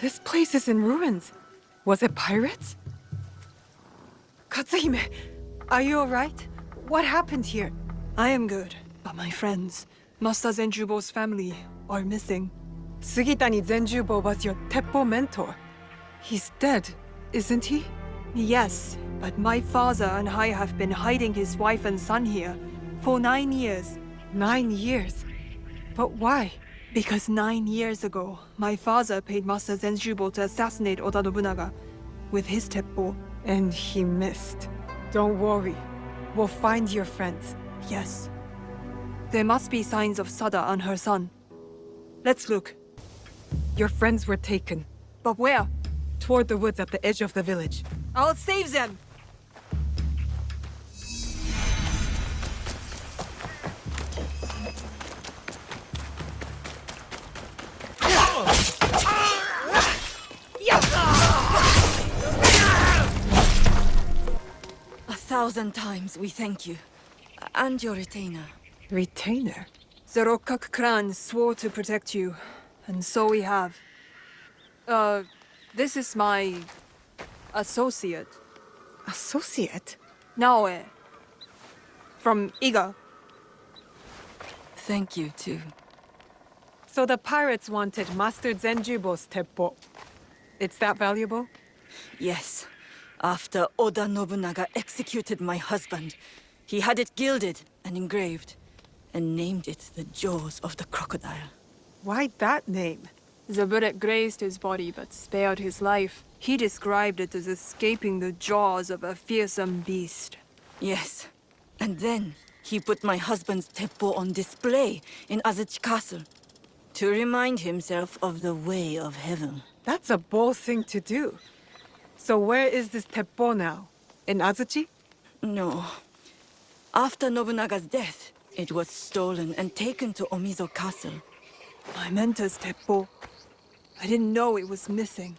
This place is in ruins. Was it pirates? Katsuhime, are you alright? What happened here? I am good, but my friends, Master Zenjubo's family, are missing. Sugitani Zenjubo was your Teppo mentor. He's dead, isn't he? Yes, but my father and I have been hiding his wife and son here for 9 years. 9 years? But why? Because 9 years ago, my father paid Master Zenjubo to assassinate Oda Nobunaga with his teppo. And he missed. Don't worry. We'll find your friends. Yes. There must be signs of Sada and her son. Let's look. Your friends were taken. But where? Toward the woods at the edge of the village. I'll save them! A 1,000 times we thank you. And your retainer. Retainer? The Rokkak clan swore to protect you, and so we have. This is my associate, Associate? Naoe, from Iga. Thank you, too. So the pirates wanted Master Zenjubo's teppo. It's that valuable? Yes. After Oda Nobunaga executed my husband, he had it gilded and engraved, and named it the Jaws of the Crocodile. Why that name? The bullet grazed his body but spared his life. He described it as escaping the jaws of a fearsome beast. Yes. And then he put my husband's teppo on display in Azuchi Castle, to remind himself of the way of heaven. That's a bold thing to do. So where is this teppo now? In Azuchi? No. After Nobunaga's death, it was stolen and taken to Omizo Castle. My mentor's teppo. I didn't know it was missing.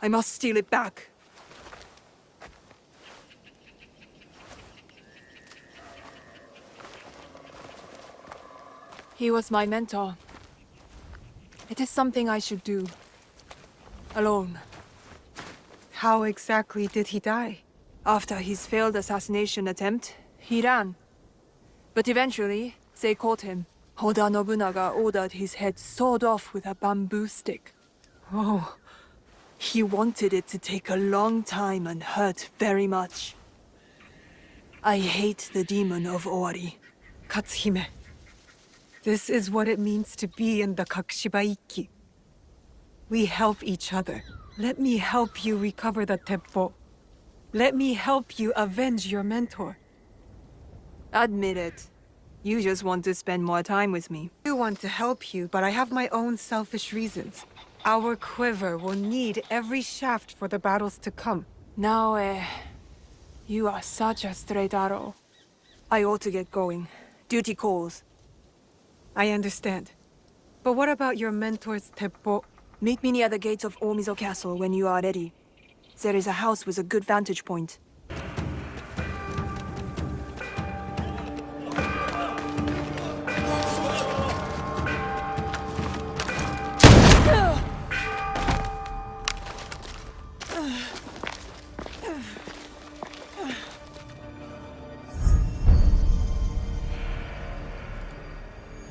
I must steal it back. He was my mentor. It is something I should do. Alone. How exactly did he die? After his failed assassination attempt, he ran. But eventually, they caught him. Oda Nobunaga ordered his head sawed off with a bamboo stick. Oh, He wanted it to take a long time and hurt very much. I hate the demon of Owari. Katsuhime. This is what it means to be in the Kakushibaiki. We help each other. Let me help you recover the teppo. Let me help you avenge your mentor. Admit it. You just want to spend more time with me. I do want to help you, but I have my own selfish reasons. Our quiver will need every shaft for the battles to come. Now, you are such a straight arrow. I ought to get going. Duty calls. I understand. But what about your mentor's teppo? Meet me near the gates of Omizo Castle when you are ready. There is a house with a good vantage point.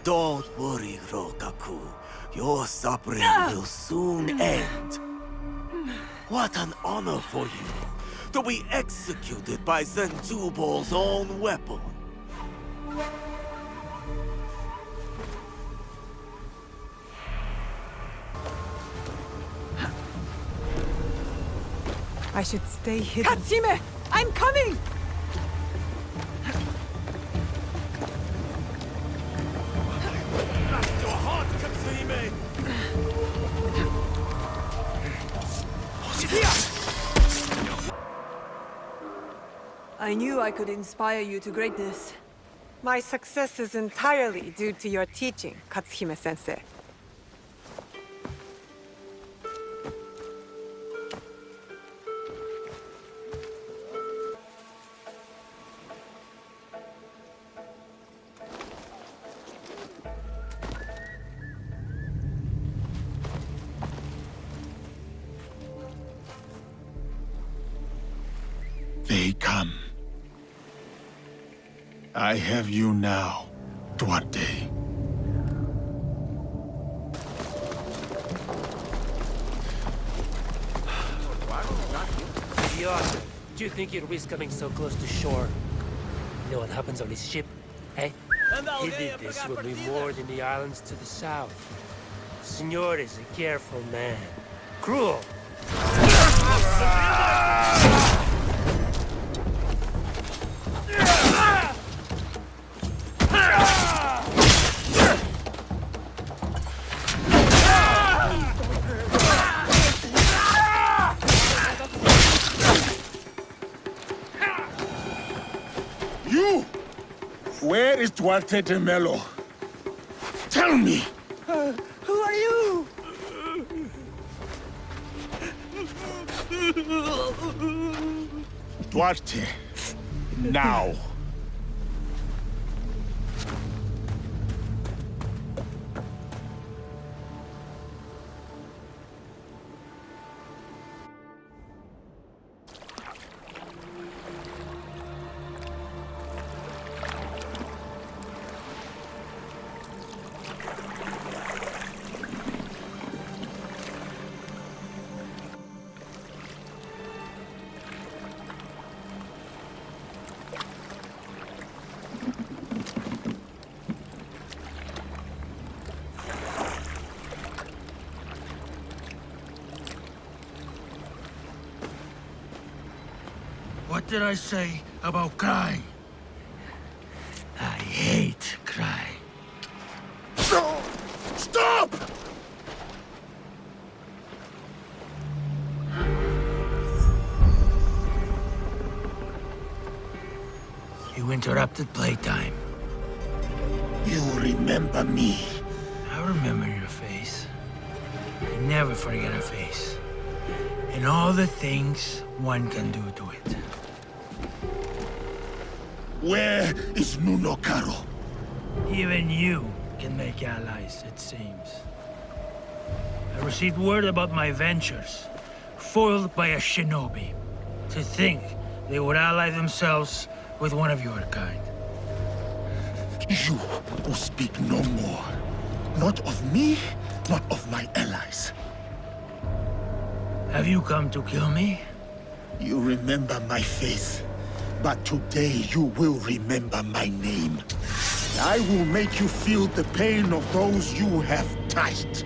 Don't worry, Rokaku. Your suffering will soon end. What an honor for you, to be executed by Zenjubo's own weapon. I should stay hidden. Katsuhime! I'm coming! Blast your heart, Katsuhime! I knew I could inspire you to greatness. My success is entirely due to your teaching, Katsuhime-sensei. They come. I have you now, Duarte. Idiot! Do you think you'd risk coming so close to shore? You know what happens on his ship, eh? He did this when we moored in the islands to the south. Senor is a careful man. Cruel. You! Where is Duarte de Mello? Tell me! Who are you? Duarte, now! What did I say about crying? I hate crying. Stop! You interrupted playtime. You remember me. I remember your face. I never forget a face. And all the things one can do to it. Where is Nuno Caro? Even you can make allies, it seems. I received word about my ventures, foiled by a shinobi. To think they would ally themselves with one of your kind. You will speak no more. Not of me, not of my allies. Have you come to kill me? You remember my face, but today you will remember my name. I will make you feel the pain of those you have touched.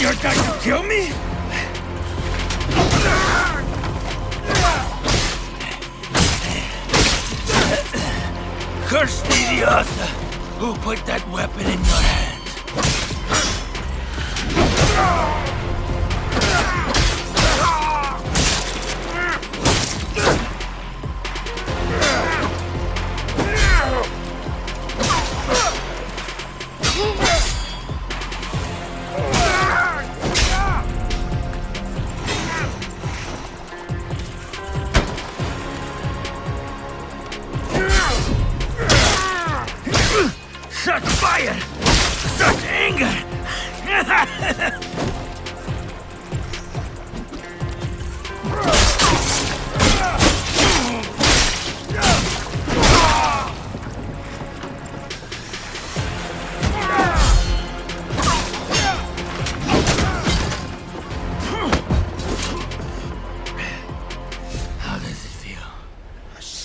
You're trying to kill me? Curse the idiot who put that weapon in your hand. Such fire! Such anger!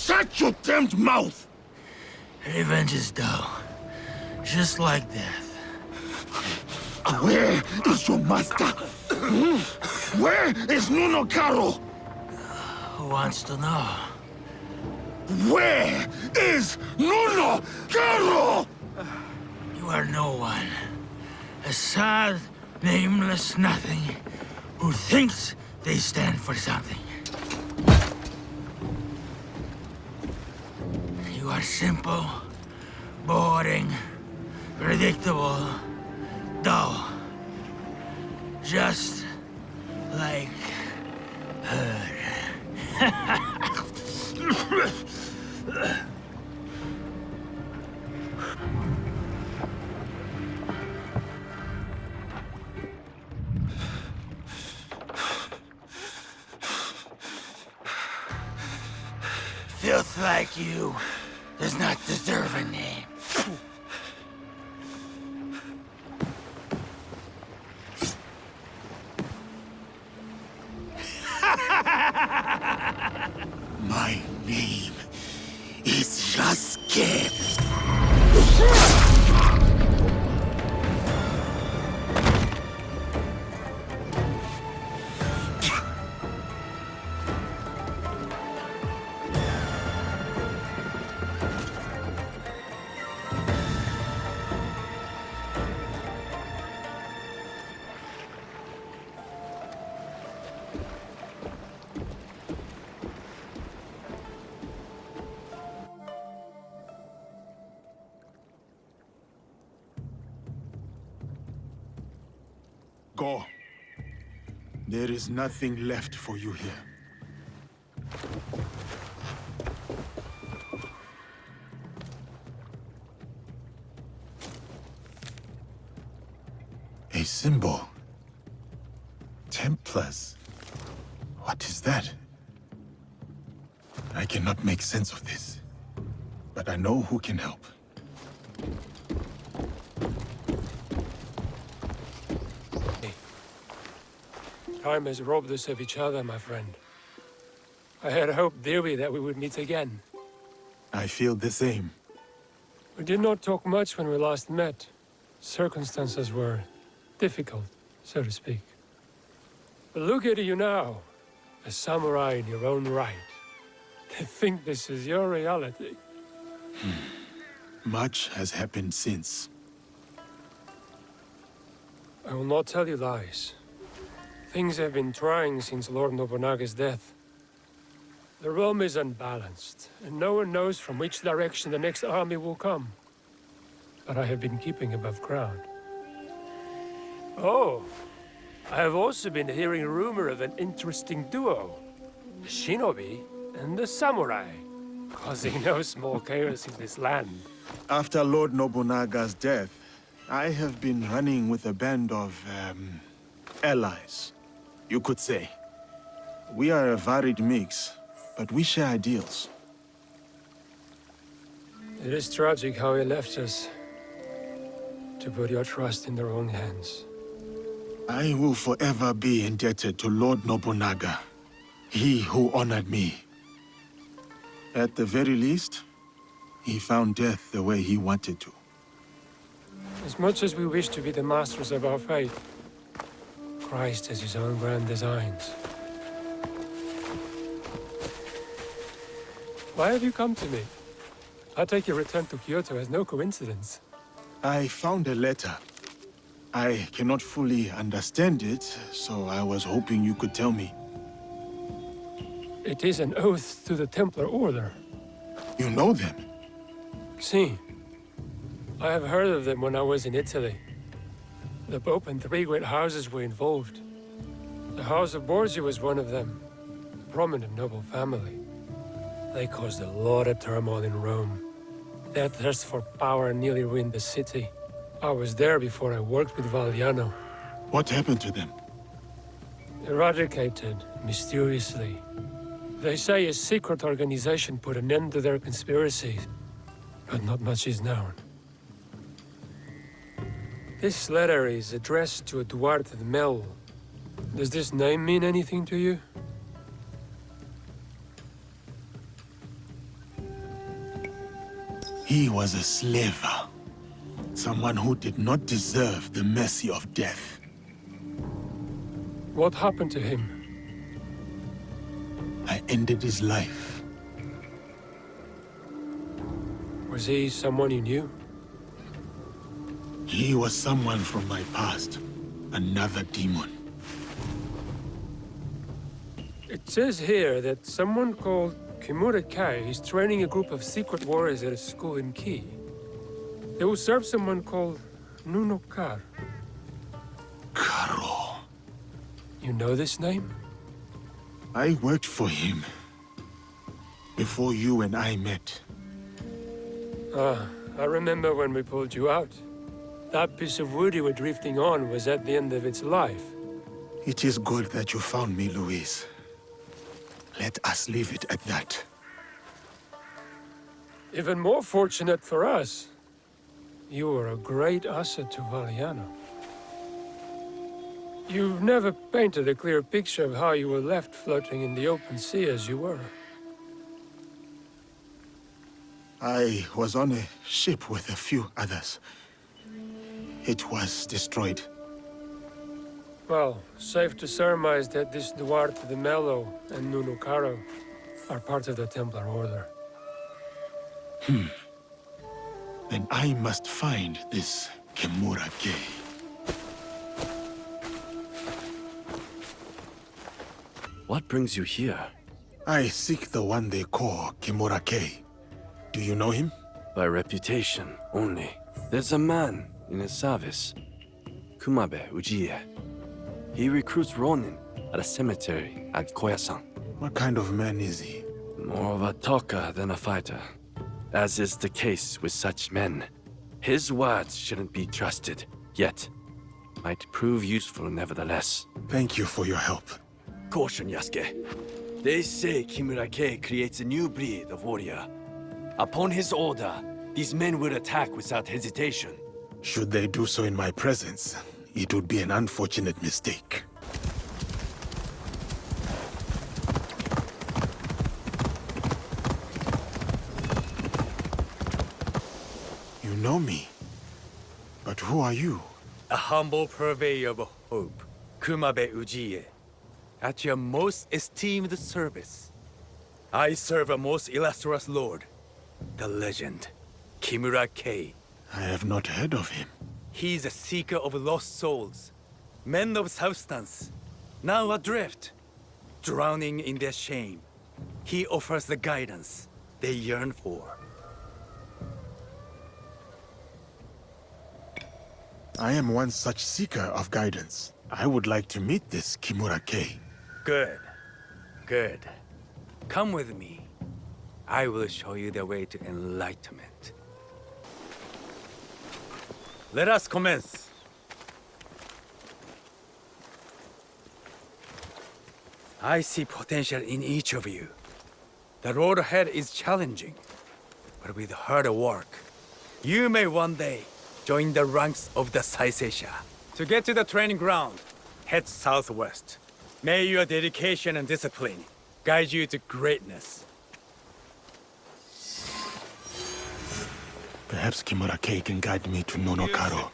Shut your damned mouth! Revenge is dull. Just like death. Where is your master? Where is Nuno Caro? Who wants to know? Where is Nuno Caro? You are no one. A sad, nameless nothing who thinks they stand for something. You are simple, boring, predictable, dull. Just like her. Filth like you does not deserve a name. My name is Yasuke. Go. There is nothing left for you here. A symbol. Templars. What is that? I cannot make sense of this, but I know who can help. Time has robbed us of each other, my friend. I had hoped dearly that we would meet again. I feel the same. We did not talk much when we last met. Circumstances were difficult, so to speak. But look at you now, a samurai in your own right. To think this is your reality. Much has happened since. I will not tell you lies. Things have been trying since Lord Nobunaga's death. The realm is unbalanced, and no one knows from which direction the next army will come. But I have been keeping above ground. Oh, I have also been hearing rumor of an interesting duo. The shinobi and the samurai, causing no small chaos in this land. After Lord Nobunaga's death, I have been running with a band of, allies, you could say. We are a varied mix, but we share ideals. It is tragic how he left us, to put your trust in their own hands. I will forever be indebted to Lord Nobunaga, he who honored me. At the very least, he found death the way he wanted to. As much as we wish to be the masters of our fate, Christ has his own grand designs. Why have you come to me? I take your return to Kyoto as no coincidence. I found a letter. I cannot fully understand it, so I was hoping you could tell me. It is an oath to the Templar Order. You know them? Si. I have heard of them when I was in Italy. The Pope and 3 great houses were involved. The House of Borgia was one of them. A prominent noble family. They caused a lot of turmoil in Rome. Their thirst for power nearly ruined the city. I was there before I worked with Valliano. What happened to them? Eradicated, mysteriously. They say a secret organization put an end to their conspiracies, but not much is known. This letter is addressed to Duarte de Mel. Does this name mean anything to you? He was a slaver. Someone who did not deserve the mercy of death. What happened to him? I ended his life. Was he someone you knew? He was someone from my past. Another demon. It says here that someone called Kimura Kai is training a group of secret warriors at a school in Ki. They will serve someone called Nunokar. Karo. You know this name? I worked for him. Before you and I met. Ah, I remember when we pulled you out. That piece of wood you were drifting on was at the end of its life. It is good that you found me, Louise. Let us leave it at that. Even more fortunate for us. You were a great asset to Valiana. You've never painted a clear picture of how you were left floating in the open sea as you were. I was on a ship with a few others. It was destroyed. Well, safe to surmise that this Duarte de Mello and Nunukaro are part of the Templar Order. Then I must find this Kimura Kei. What brings you here? I seek the one they call Kimura Kei. Do you know him? By reputation only. There's a man in his service, Kumabe Ujiie. He recruits Ronin at a cemetery at Koyasan. What kind of man is he? More of a talker than a fighter. As is the case with such men. His words shouldn't be trusted, yet might prove useful nevertheless. Thank you for your help. Caution, Yasuke. They say Kimura Kei creates a new breed of warrior. Upon his order, these men will attack without hesitation. Should they do so in my presence, it would be an unfortunate mistake. You know me, but who are you? A humble purveyor of hope, Kumabe Ujiie. At your most esteemed service. I serve a most illustrious lord, the legend, Kimura Kei. I have not heard of him. He's a seeker of lost souls, men of substance, now adrift, drowning in their shame. He offers the guidance they yearn for. I am one such seeker of guidance. I would like to meet this Kimura Kei. Good. Good. Come with me. I will show you the way to enlightenment. Let us commence. I see potential in each of you. The road ahead is challenging, but with hard work, you may one day join the ranks of the Saiseiya. To get to the training ground, head southwest. May your dedication and discipline guide you to greatness. Perhaps Kimura Kei can guide me to Nonokaro.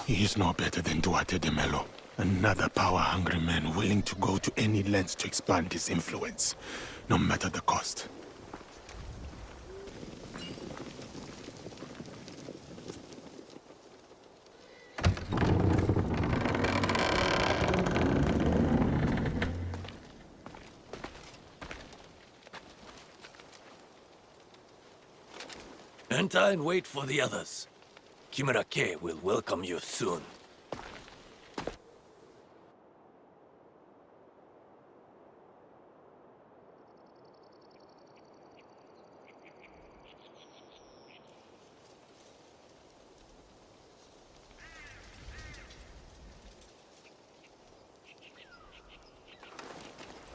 He is no better than Duarte de Mello. Another power-hungry man willing to go to any lengths to expand his influence, no matter the cost. Enter and wait for the others. Kimura Kei will welcome you soon.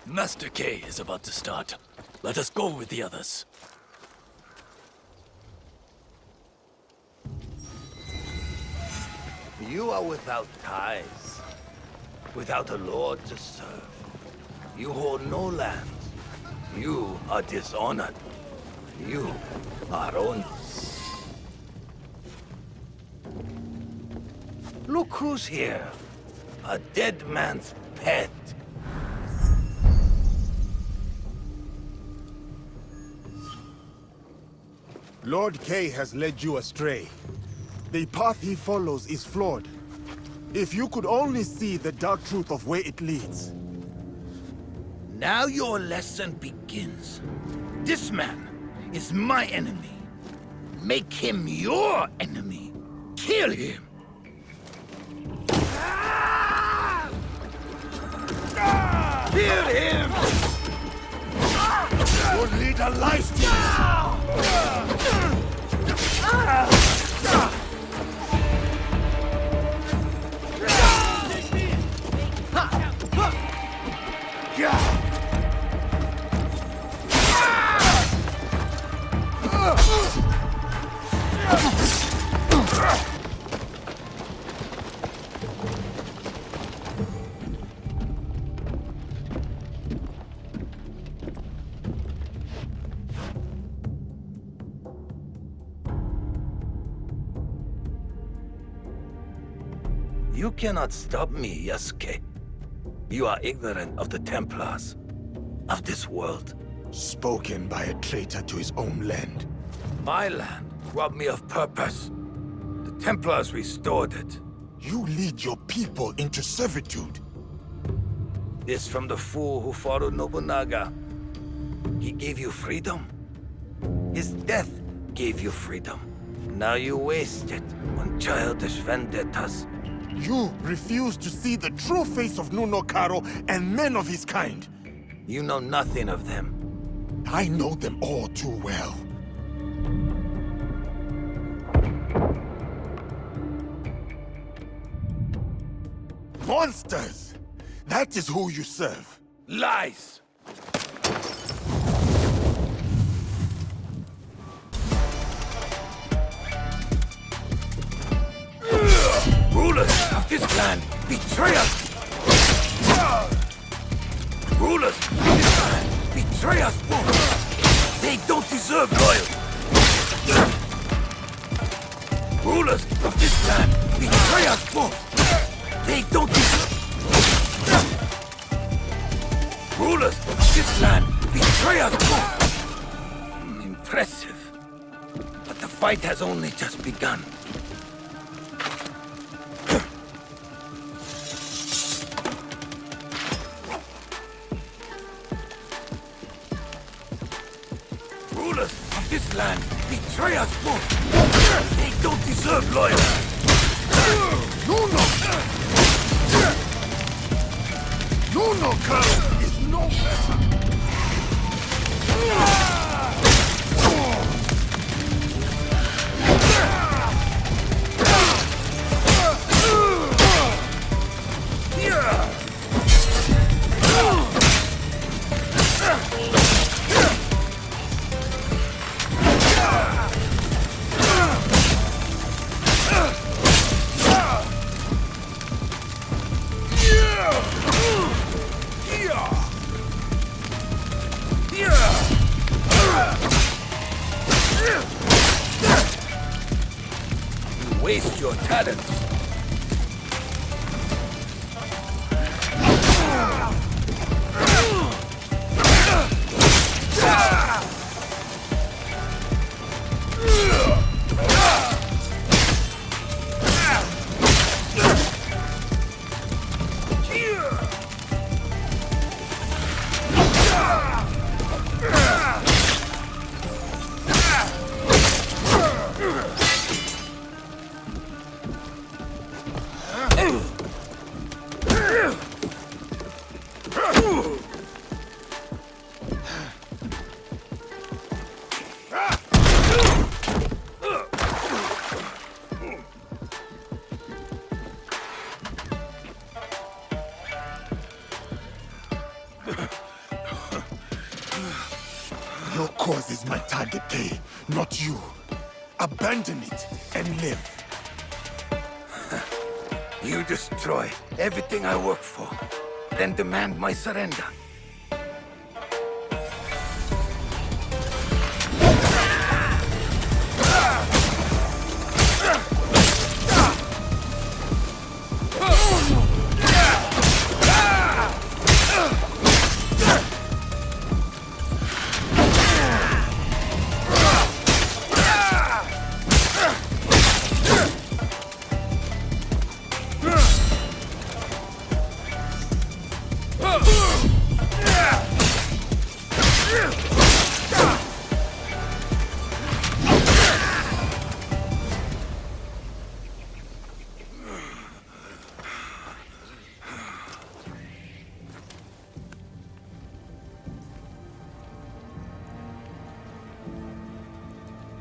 Master Kei is about to start. Let us go with the others. You are without ties, without a lord to serve. You hold no land. You are dishonored. You are owned. Look who's here. A dead man's pet. Lord Kay has led you astray. The path he follows is flawed. If you could only see the dark truth of where it leads. Now your lesson begins. This man is my enemy. Make him your enemy. Kill him. Kill him! Your leader lies to you! You cannot stop me, Yasuke. You are ignorant of the Templars, of this world. Spoken by a traitor to his own land. My land robbed me of purpose. The Templars restored it. You lead your people into servitude. This from the fool who followed Nobunaga. He gave you freedom. His death gave you freedom. Now you waste it on childish vendettas. You refuse to see the true face of Nunokaro and men of his kind. You know nothing of them. I know them all too well. Monsters! That is who you serve. Lies! Rulers of this land betray us! Rulers of this land betray us! They don't deserve loyalty! Rulers of this land betray us! They don't deserve... Rulers of this land betray us! Impressive. But the fight has only just begun. Rulers of this land betray us both. They don't deserve loyalty. Nunokaro is no better. You waste your talents. Your cause is my target, Kay, not you. Abandon it and live. You destroy everything I work for, then demand my surrender.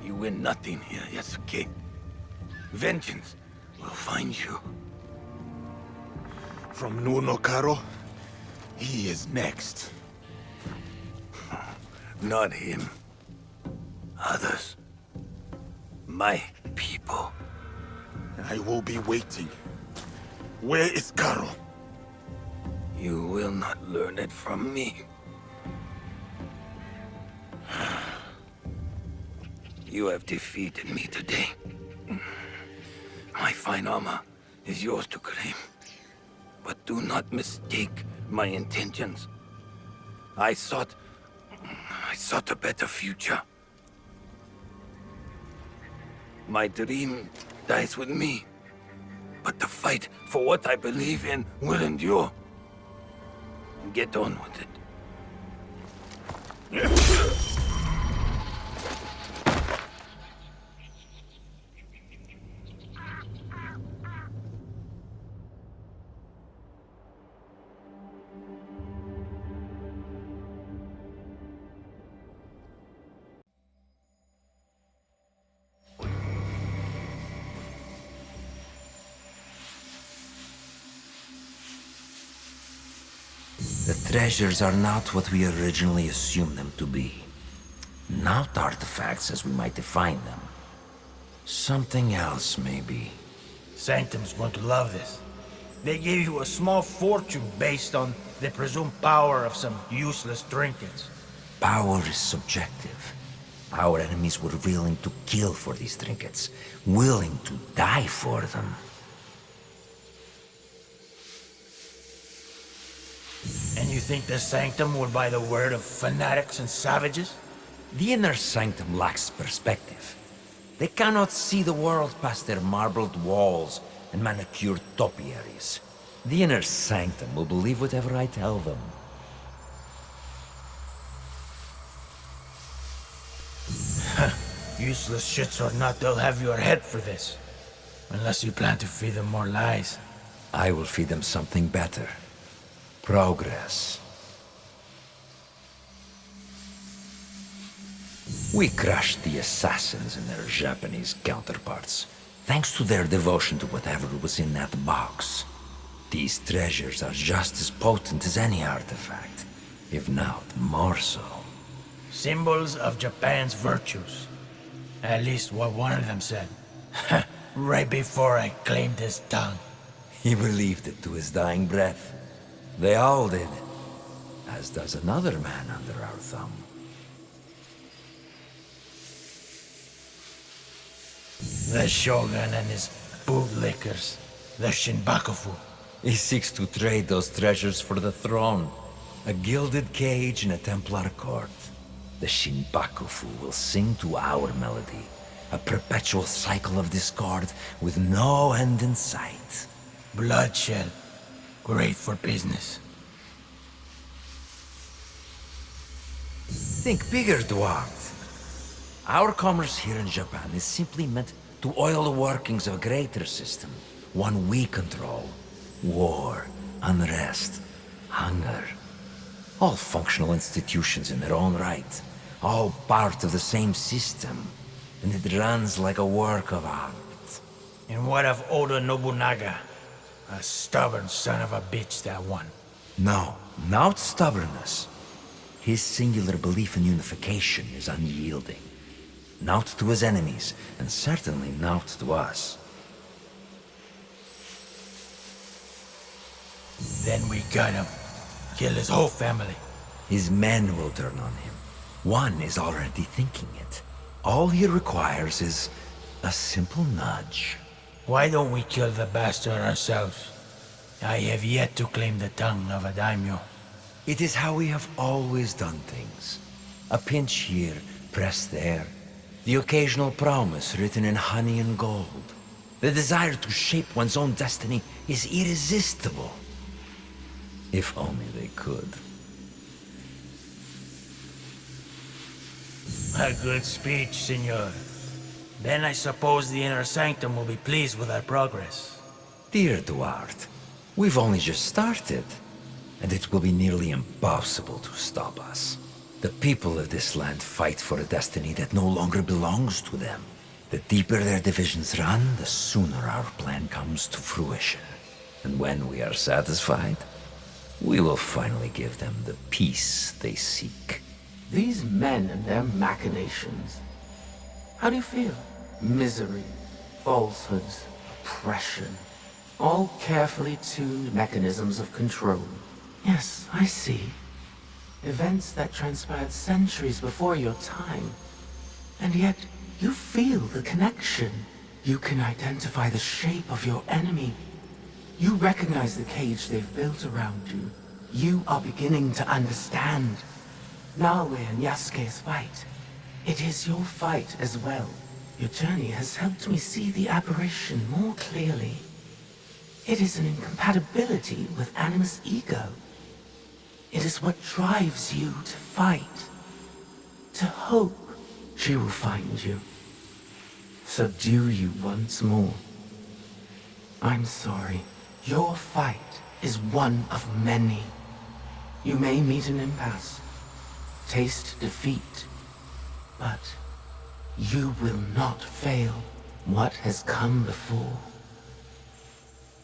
You win nothing here, Yasuke. Vengeance will find you. From Nuno Karo, he is next. Not him. Others. My people. I will be waiting. Where is Karo? You will not learn it from me. You have defeated me today. My fine armor is yours to claim. But do not mistake my intentions. I sought a better future. My dream dies with me. But the fight for what I believe in will endure. Get on with it. The treasures are not what we originally assumed them to be. Not artifacts as we might define them. Something else, maybe. Sanctum's going to love this. They gave you a small fortune based on the presumed power of some useless trinkets. Power is subjective. Our enemies were willing to kill for these trinkets, willing to die for them. And you think the Sanctum will buy the word of fanatics and savages? The inner sanctum lacks perspective. They cannot see the world past their marbled walls and manicured topiaries. The inner sanctum will believe whatever I tell them. Useless shits or not, they'll have your head for this. Unless you plan to feed them more lies. I will feed them something better. Progress. We crushed the assassins and their Japanese counterparts, thanks to their devotion to whatever was in that box. These treasures are just as potent as any artifact, if not more so. Symbols of Japan's virtues. At least what one of them said. Right before I claimed his tongue. He believed it to his dying breath. They all did. As does another man under our thumb. The Shogun and his bootlickers. The Shinbakufu. He seeks to trade those treasures for the throne. A gilded cage in a Templar court. The Shinbakufu will sing to our melody. A perpetual cycle of discord with no end in sight. Bloodshed. Great for business. Think bigger, Duarte. Our commerce here in Japan is simply meant to oil the workings of a greater system. One we control. War, unrest, hunger. All functional institutions in their own right. All part of the same system. And it runs like a work of art. And what of Oda Nobunaga? A stubborn son of a bitch, that one. No, not stubbornness. His singular belief in unification is unyielding. Not to his enemies, and certainly not to us. Then we got him. Kill his whole family. His men will turn on him. One is already thinking it. All he requires is a simple nudge. Why don't we kill the bastard ourselves? I have yet to claim the tongue of a daimyo. It is how we have always done things. A pinch here, pressed there. The occasional promise written in honey and gold. The desire to shape one's own destiny is irresistible. If only they could. A good speech, senor. Then I suppose the Inner Sanctum will be pleased with our progress. Dear Duarte, we've only just started, and it will be nearly impossible to stop us. The people of this land fight for a destiny that no longer belongs to them. The deeper their divisions run, the sooner our plan comes to fruition. And when we are satisfied, we will finally give them the peace they seek. These men and their machinations. How do you feel? Misery, falsehoods, oppression. All carefully tuned mechanisms of control. Yes, I see. Events that transpired centuries before your time. And yet, you feel the connection. You can identify the shape of your enemy. You recognize the cage they've built around you. You are beginning to understand. Nawe and Yasuke's fight. It is your fight as well. Your journey has helped me see the aberration more clearly. It is an incompatibility with Animus' ego. It is what drives you to fight. To hope she will find you. Subdue you once more. I'm sorry. Your fight is one of many. You may meet an impasse, taste defeat, but you will not fail. What has come before,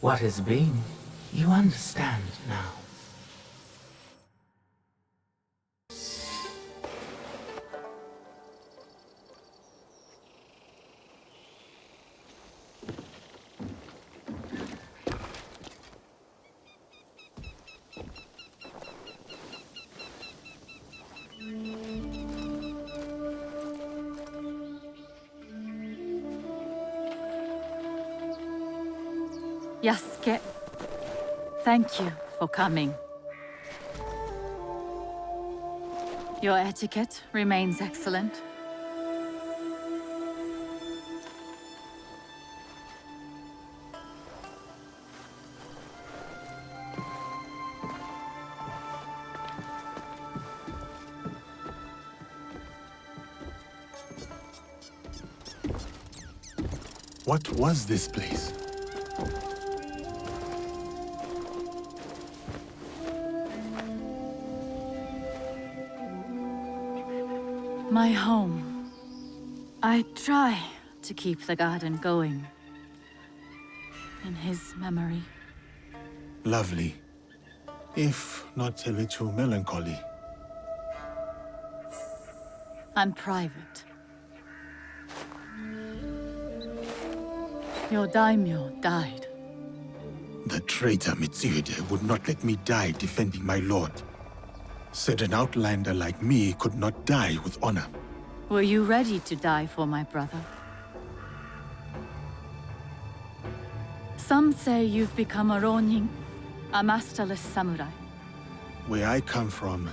what has been, you understand now. Yasuke, thank you for coming. Your etiquette remains excellent. What was this place? My home. I try to keep the garden going. In his memory. Lovely. If not a little melancholy. I'm private. Your daimyo died. The traitor Mitsuhide would not let me die defending my lord. Said an outlander like me could not die with honor. Were you ready to die for my brother? Some say you've become a ronin, a masterless samurai. Where I come from,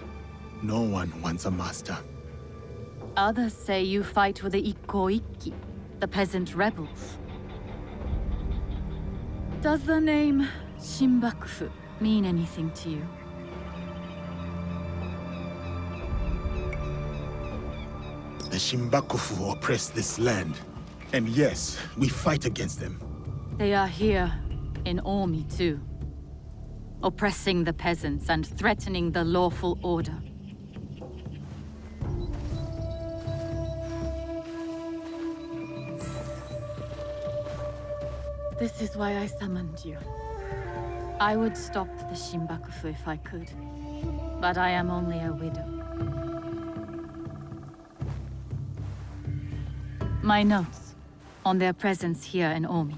no one wants a master. Others say you fight with the Ikko-Ikki, the peasant rebels. Does the name Shinbakufu mean anything to you? The Shinbakufu oppress this land. And yes, we fight against them. They are here, in Omi too. Oppressing the peasants and threatening the lawful order. This is why I summoned you. I would stop the Shinbakufu if I could. But I am only a widow. My notes on their presence here in Omi.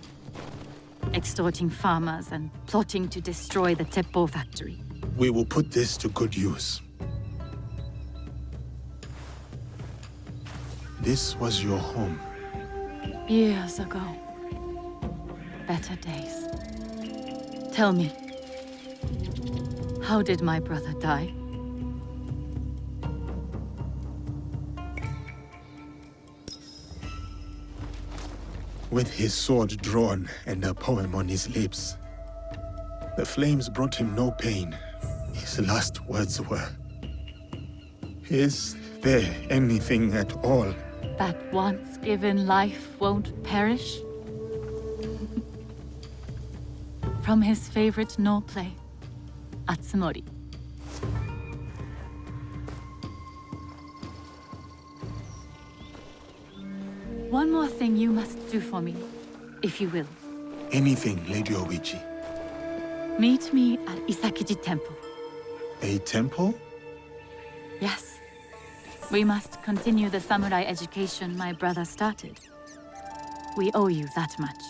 Extorting farmers and plotting to destroy the Teppo factory. We will put this to good use. This was your home. Years ago. Better days. Tell me, how did my brother die? With his sword drawn and a poem on his lips. The flames brought him no pain. His last words were, "Is there anything at all that once given life won't perish?" From his favorite no play, Atsumori. One more thing you must do for me, if you will. Anything, Lady Oichi. Meet me at Isakiji Temple. A temple? Yes. We must continue the samurai education my brother started. We owe you that much.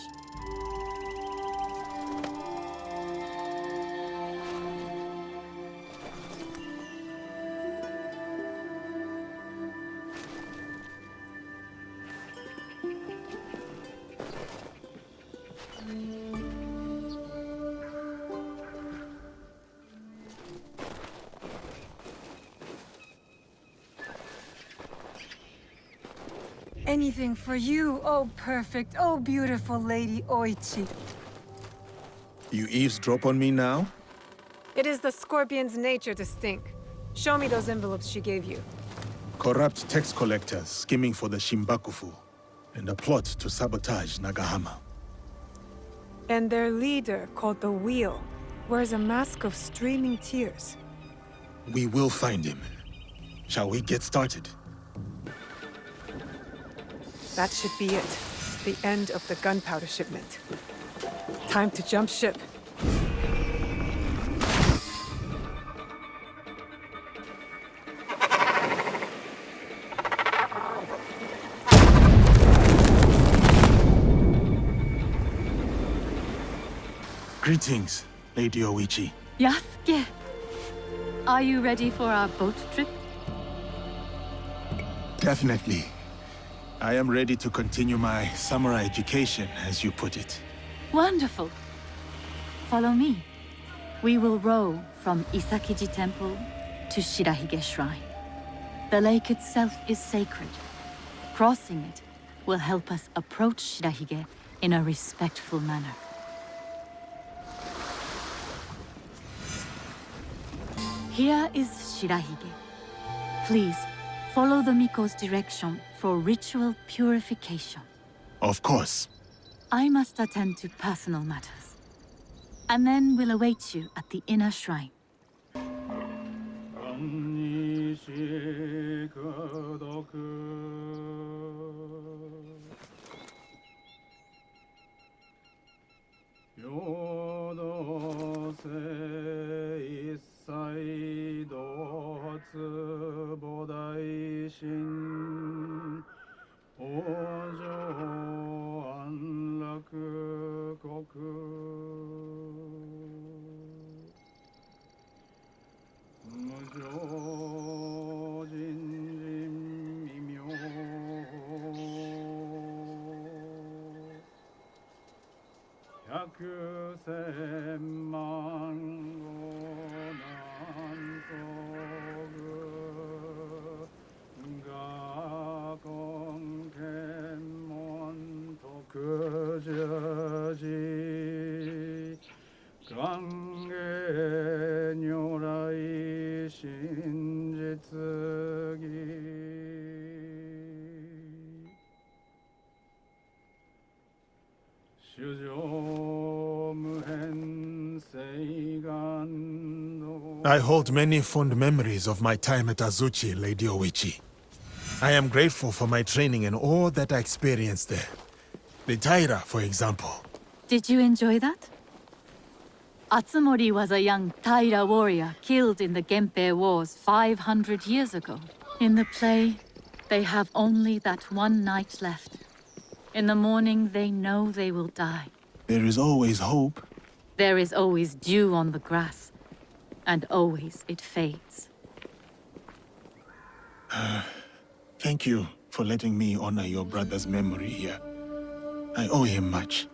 Anything for you, oh perfect, oh beautiful Lady Oichi. You eavesdrop on me now? It is the scorpion's nature to stink. Show me those envelopes she gave you. Corrupt tax collectors skimming for the Shimbakufu, and a plot to sabotage Nagahama. And their leader, called the Wheel, wears a mask of streaming tears. We will find him. Shall we get started? That should be it. The end of the gunpowder shipment. Time to jump ship. Greetings, Lady Oichi. Yasuke! Are you ready for our boat trip? Definitely. I am ready to continue my samurai education, as you put it. Wonderful. Follow me. We will row from Isakiji Temple to Shirahige Shrine. The lake itself is sacred. Crossing it will help us approach Shirahige in a respectful manner. Here is Shirahige. Please, follow the Miko's direction for ritual purification. Of course. I must attend to personal matters. And then we'll await you at the inner shrine. I hold many fond memories of my time at Azuchi, Lady Oichi. I am grateful for my training and all that I experienced there. The Taira, for example. Did you enjoy that? Atsumori was a young Taira warrior killed in the Genpei Wars 500 years ago. In the play, they have only that one night left. In the morning, they know they will die. There is always hope. There is always dew on the grass, and always it fades. Thank you for letting me honor your brother's memory here. I owe him much.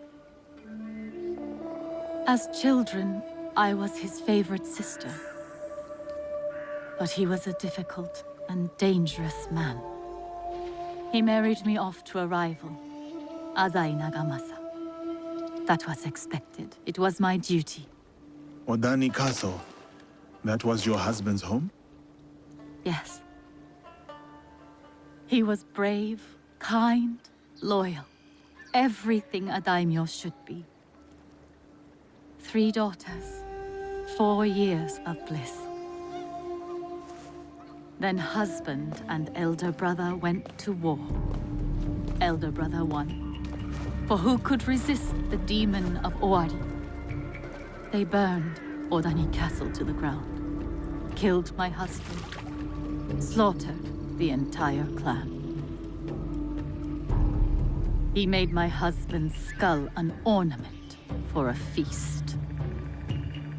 As children, I was his favorite sister. But he was a difficult and dangerous man. He married me off to a rival, Azai Nagamasa. That was expected. It was my duty. Odani Castle. That was your husband's home? Yes. He was brave, kind, loyal. Everything a daimyo should be. 3 daughters, 4 years of bliss. Then husband and elder brother went to war. elder brother won. For who could resist the demon of Owari? They burned Odani Castle to the ground, killed my husband, slaughtered the entire clan. He made my husband's skull an ornament for a feast.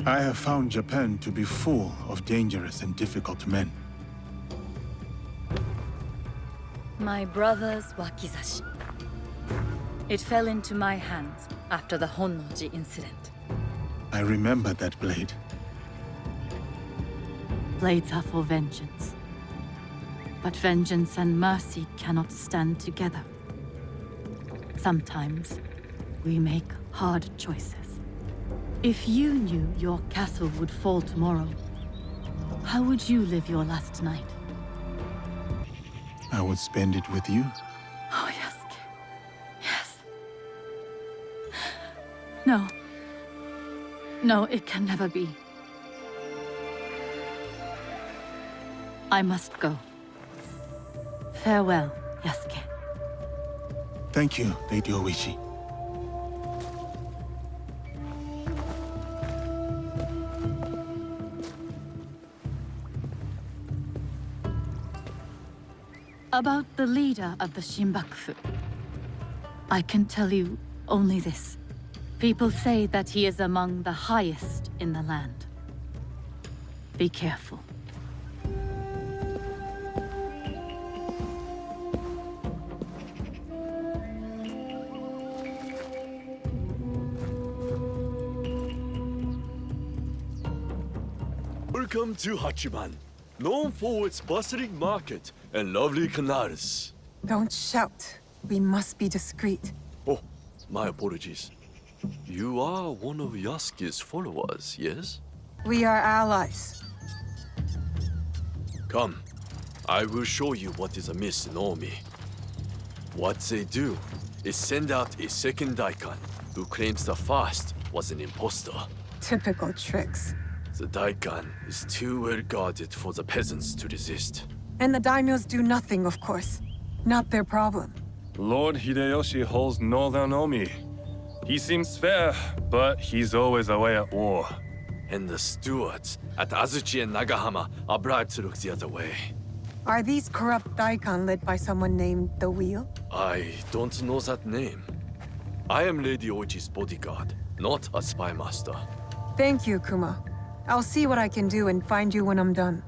I have found Japan to be full of dangerous and difficult men. My brother's wakizashi. It fell into my hands after the Honnoji incident. I remember that blade. Blades are for vengeance. But vengeance and mercy cannot stand together. Sometimes, we make hard choices. If you knew your castle would fall tomorrow, how would you live your last night? I would spend it with you. Oh, Yasuke. Yes. No. No, it can never be. I must go. Farewell, Yasuke. Thank you, Lady Oishi. About the leader of the Shinbakufu, I can tell you only this. People say that he is among the highest in the land. Be careful. Welcome to Hachiban, known for its bustling market and lovely canals. Don't shout. We must be discreet. Oh, my apologies. You are one of Yasuke's followers, yes? We are allies. Come, I will show you what is amiss in Omi. What they do is send out a second daikon who claims the first was an impostor. Typical tricks. The daikon is too well guarded for the peasants to resist. And the daimyos do nothing, of course. Not their problem. Lord Hideyoshi holds northern Omi. He seems fair, but he's always away at war. And the stewards at Azuchi and Nagahama are bribed to look the other way. Are these corrupt daikon led by someone named The Wheel? I don't know that name. I am Lady Oichi's bodyguard, not a spy master. Thank you, Kuma. I'll see what I can do and find you when I'm done.